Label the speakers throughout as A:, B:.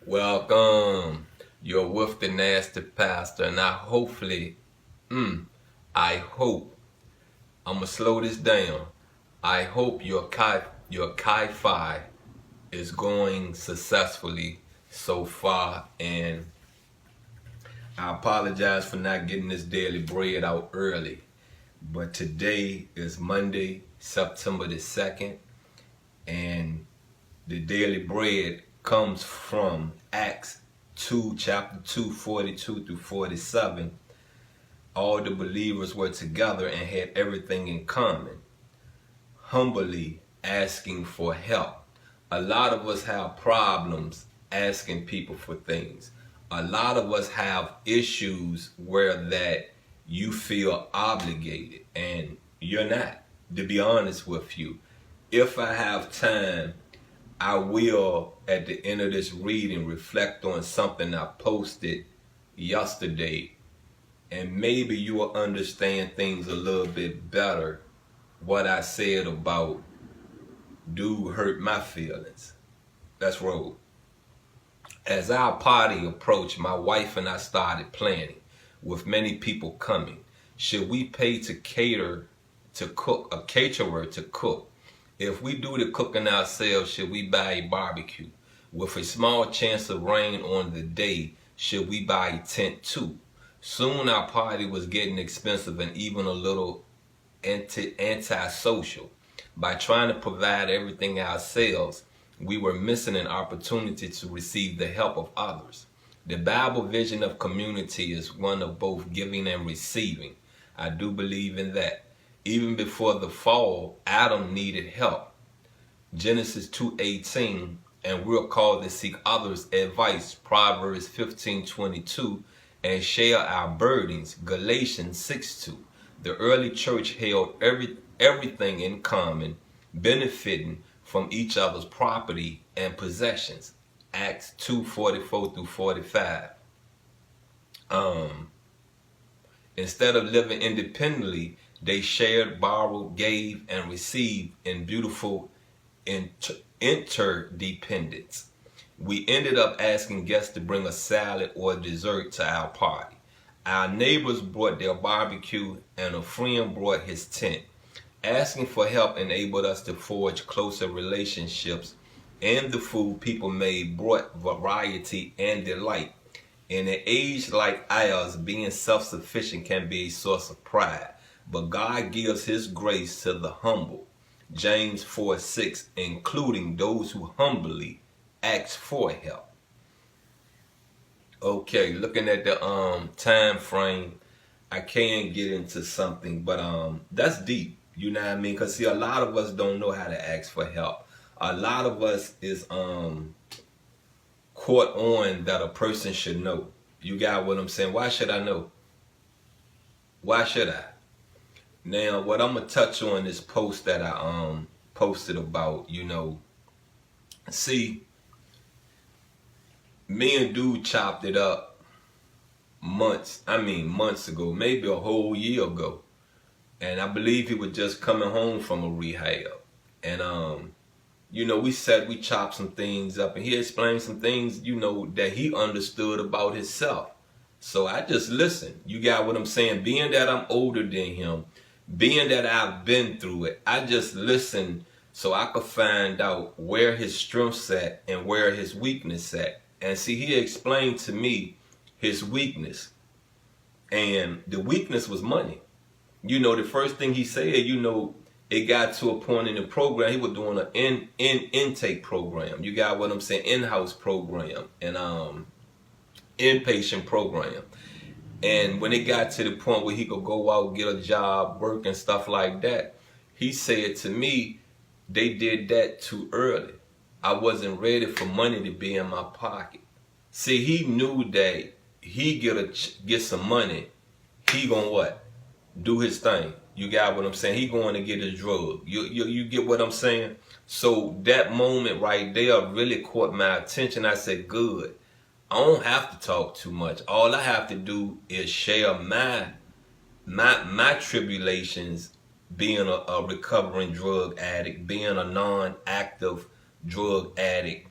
A: Welcome. You're with the nasty pastor, and I hope, I'm gonna slow this down. I hope your Chi-Fi is going successfully so far, and I apologize for not getting this daily bread out early. But today is Monday, September the 2nd, and the daily bread comes from Acts 2, chapter 2, 42 through 47. All the believers were together and had everything in common, humbly asking for help. A lot of us have problems asking people for things. A lot of us have issues where that you feel obligated and you're not, to be honest with you. If I have time, I will, at the end of this reading, reflect on something I posted yesterday, and maybe you will understand things a little bit better. What I said about dude hurt my feelings. Let's roll. As our party approached, my wife and I started planning, with many people coming. Should we pay a caterer to cook? If we do the cooking ourselves, should we buy a barbecue? With a small chance of rain on the day, should we buy a tent too? Soon our party was getting expensive and even a little antisocial. By trying to provide everything ourselves, we were missing an opportunity to receive the help of others. The Bible vision of community is one of both giving and receiving. I do believe in that. Even before the fall, Adam needed help. Genesis 2:18, and we're called to seek others' advice. Proverbs 15:22, and share our burdens. Galatians 6:2. The early church held everything in common, benefiting from each other's property and possessions. Acts 2:44 through 45. Instead of living independently, they shared, borrowed, gave, and received in beautiful interdependence. We ended up asking guests to bring a salad or dessert to our party. Our neighbors brought their barbecue, and a friend brought his tent. Asking for help enabled us to forge closer relationships, and the food people made brought variety and delight. In an age like ours, being self-sufficient can be a source of pride, but God gives His grace to the humble. James 4:6, including those who humbly ask for help. Okay, looking at the time frame, I can get into something, but that's deep. You know what I mean? Because see, a lot of us don't know how to ask for help. A lot of us is caught on that a person should know. You got what I'm saying? Why should I know? Why should I? Now, what I'm gonna touch on this post that I posted about, see, me and dude chopped it up months ago, maybe a whole year ago. And I believe he was just coming home from a rehab. And we chopped some things up, and he explained some things, that he understood about himself. So I just listened. You got what I'm saying? Being that I'm older than him, being that I've been through it, I just listened so I could find out where his strengths at and where his weakness at. And see, he explained to me his weakness. And the weakness was money. The first thing he said, it got to a point in the program, he was doing an intake program. You got what I'm saying? In-house program and inpatient program. And when it got to the point where he could go out, get a job, work and stuff like that, he said to me, they did that too early. I wasn't ready for money to be in my pocket. See, he knew that he get some money, he gonna what? Do his thing. You got what I'm saying? He going to get his drug. You get what I'm saying? So that moment right there really caught my attention. I said, good. I don't have to talk too much. All I have to do is share my tribulations, being a recovering drug addict, being a non-active drug addict,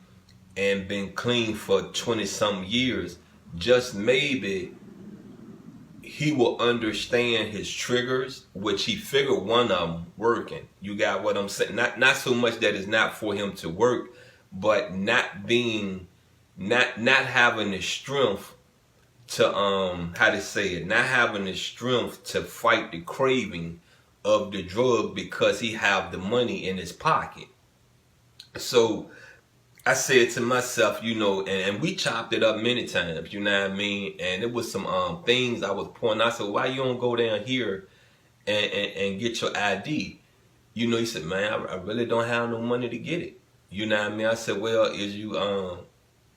A: and been clean for 20-some years, just maybe he will understand his triggers, which he figured one of them working. You got what I'm saying? Not so much that it's not for him to work, but not having the strength to how to say it, not having the strength to fight the craving of the drug because he have the money in his pocket. So I said to myself, you know, and we chopped it up many times, you know what I mean? And it was some things I was pointing out. I said, why you don't go down here and get your ID? You know, he said, man, I really don't have no money to get it. You know what I mean? I said, well, is you,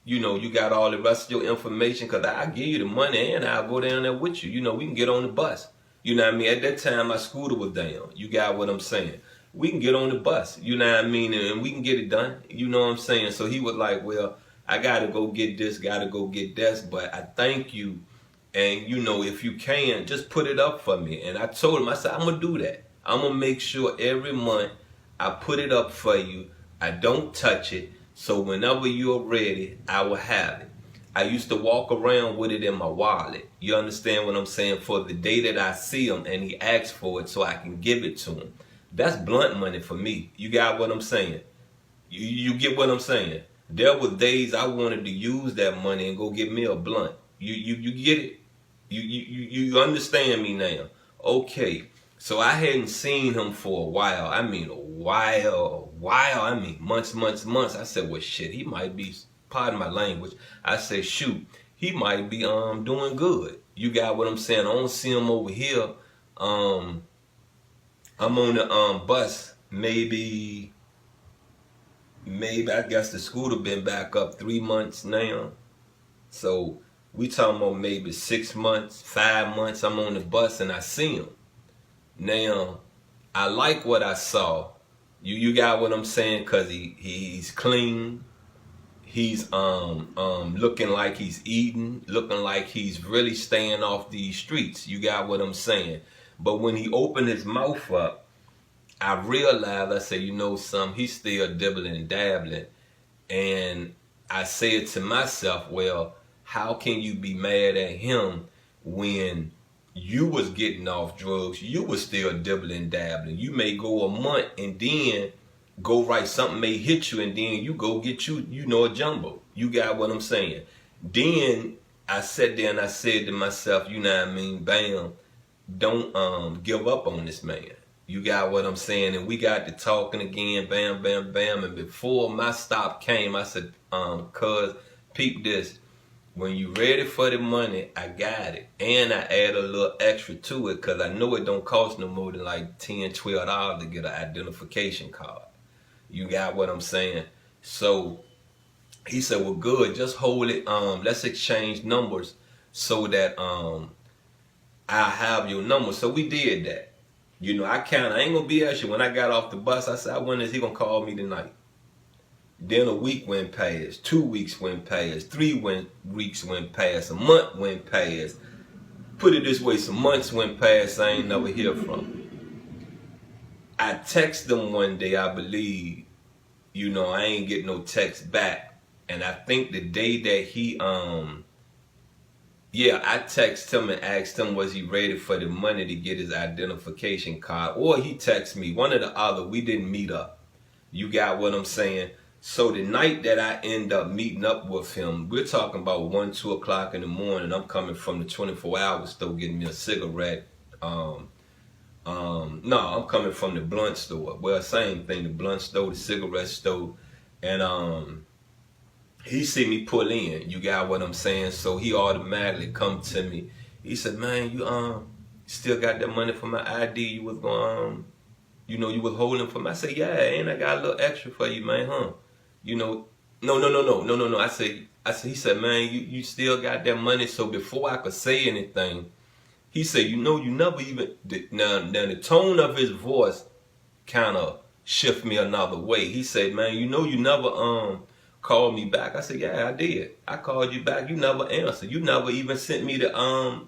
A: you know, you got all the rest of your information? Because I'll give you the money and I'll go down there with you. You know, we can get on the bus. You know what I mean? At that time, my scooter was down. You got what I'm saying? We can get on the bus. You know what I mean? And we can get it done. You know what I'm saying? So he was like, well, I got to go get this, got to go get this. But I thank you. And, you know, if you can, just put it up for me. And I told him, I said, I'm going to do that. I'm going to make sure every month I put it up for you. I don't touch it. So whenever you're ready, I will have it. I used to walk around with it in my wallet. You understand what I'm saying? For the day that I see him and he asks for it so I can give it to him. That's blunt money for me. You got what I'm saying? You get what I'm saying? There were days I wanted to use that money and go get me a blunt. You get it? You understand me now? Okay. So I hadn't seen him for a while. I mean a while. I mean months. I said, well shit, he might be, pardon my language. I said, shoot, he might be doing good. You got what I'm saying? I don't see him over here. I'm on the bus, maybe I guess the scooter been back up 3 months now. So we talking about maybe 6 months, 5 months. I'm on the bus and I see him. Now, I like what I saw. You got what I'm saying? Cause he's clean. He's looking like he's eating, looking like he's really staying off these streets. You got what I'm saying? But when he opened his mouth up, I realized, I said, you know something, he's still dibbling and dabbling. And I said to myself, well, how can you be mad at him when you was getting off drugs, you was still dibbling and dabbling? You may go a month and then go right, something may hit you and then you go get you know, a jumbo. You got what I'm saying? Then I sat there and I said to myself, you know what I mean, bam, don't give up on this man. You got what I'm saying? And we got to talking again, bam. And before my stop came, I said, cuz, peep this. When you ready for the money, I got it. And I add a little extra to it because I know it don't cost no more than like $10, $12 to get an identification card. You got what I'm saying? So he said, well, good, just hold it. Let's exchange numbers so that I'll have your number. So we did that. You know, I ain't gonna be at you. When I got off the bus, I said, when is he gonna call me tonight? Then a week went past, 2 weeks went past, 3 weeks went past, a month went past. Put it this way, some months went past, I ain't never hear from him. I text him one day, I believe, you know, I ain't get no text back. And I think the day that he, I texted him and asked him, was he ready for the money to get his identification card? Or he texted me, one or the other, we didn't meet up. You got what I'm saying? So the night that I end up meeting up with him, we're talking about 1, 2 o'clock in the morning. I'm coming from the 24-hour store getting me a cigarette. No, I'm coming from the blunt store. Well, same thing, the blunt store, the cigarette store. And he see me pull in. You got what I'm saying? So he automatically come to me. He said, man, you still got that money for my ID? You was going, you know, you was holding for me. I said, yeah, and I got a little extra for you, man, huh? You know, no. I said, he said, man, you still got that money. So before I could say anything, he said, you know, you never even, now the tone of his voice kind of shift me another way. He said, man, you know, you never called me back. I said, yeah, I did. I called you back. You never answered. You never even sent me the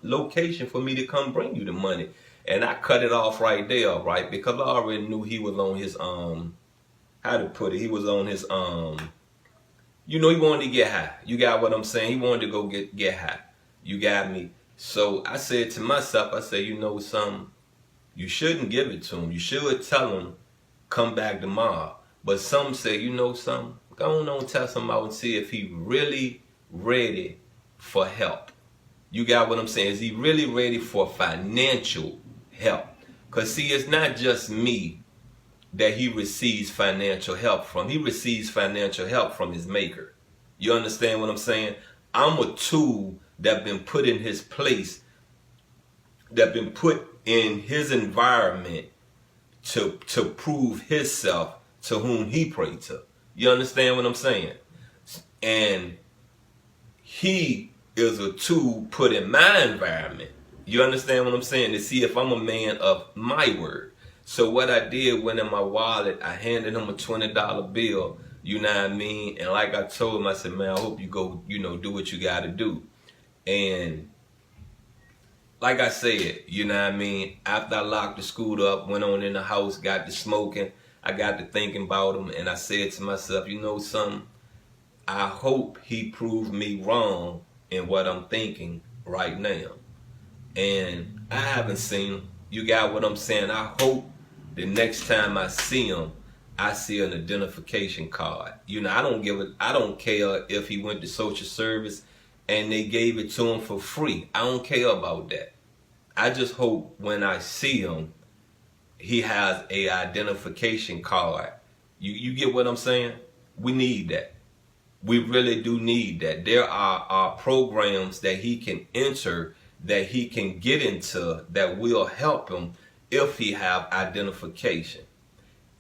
A: location for me to come bring you the money. And I cut it off right there, right? Because I already knew he was on his, how to put it, he was on his, You know, he wanted to get high. You got what I'm saying? He wanted to go get high. You got me? So I said to myself, I said, you know something? You shouldn't give it to him. You should tell him, come back tomorrow. But some say, you know something? Go on, test him out and see if he really ready for help. You got what I'm saying? Is he really ready for financial help? Because see, it's not just me that he receives financial help from. He receives financial help from his maker. You understand what I'm saying? I'm a tool that been put in his place, that been put in his environment to prove himself to whom he prayed to. You understand what I'm saying? And he is a tool put in my environment. You understand what I'm saying? To see if I'm a man of my word. So what I did, went in my wallet, I handed him a $20 bill, you know what I mean? And like I told him, I said, man, I hope you go, you know, do what you got to do. And like I said, you know what I mean? After I locked the scooter up, went on in the house, got to smoking, I got to thinking about him, and I said to myself, you know something? I hope he proved me wrong in what I'm thinking right now. And I haven't seen him. You got what I'm saying? I hope the next time I see him, I see an identification card. You know, I don't care if he went to social service and they gave it to him for free. I don't care about that. I just hope when I see him, he has a identification card. You get what I'm saying? We need that. We really do need that. There are programs that he can enter, that he can get into, that will help him if he have identification.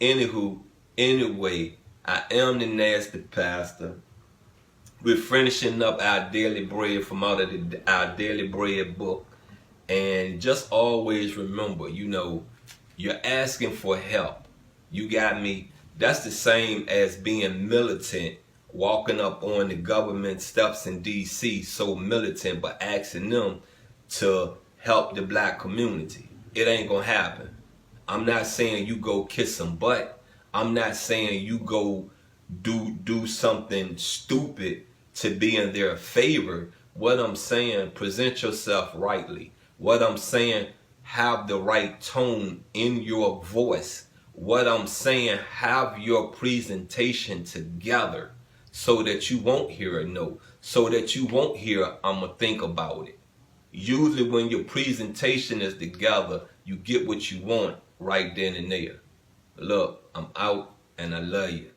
A: Anyway, I am the Nasty Pastor. We're finishing up our daily bread from out of our daily bread book. And just always remember, you know, you're asking for help. You got me? That's the same as being militant, walking up on the government steps in D.C., so militant, but asking them to help the black community. It ain't gonna happen. I'm not saying you go kiss some butt. I'm not saying you go do something stupid to be in their favor. What I'm saying, present yourself rightly. What I'm saying, have the right tone in your voice. What I'm saying, have your presentation together so that you won't hear a no, so that you won't hear I'ma think about it. Usually when your presentation is together, you get what you want right then and there. Look, I'm out and I love you.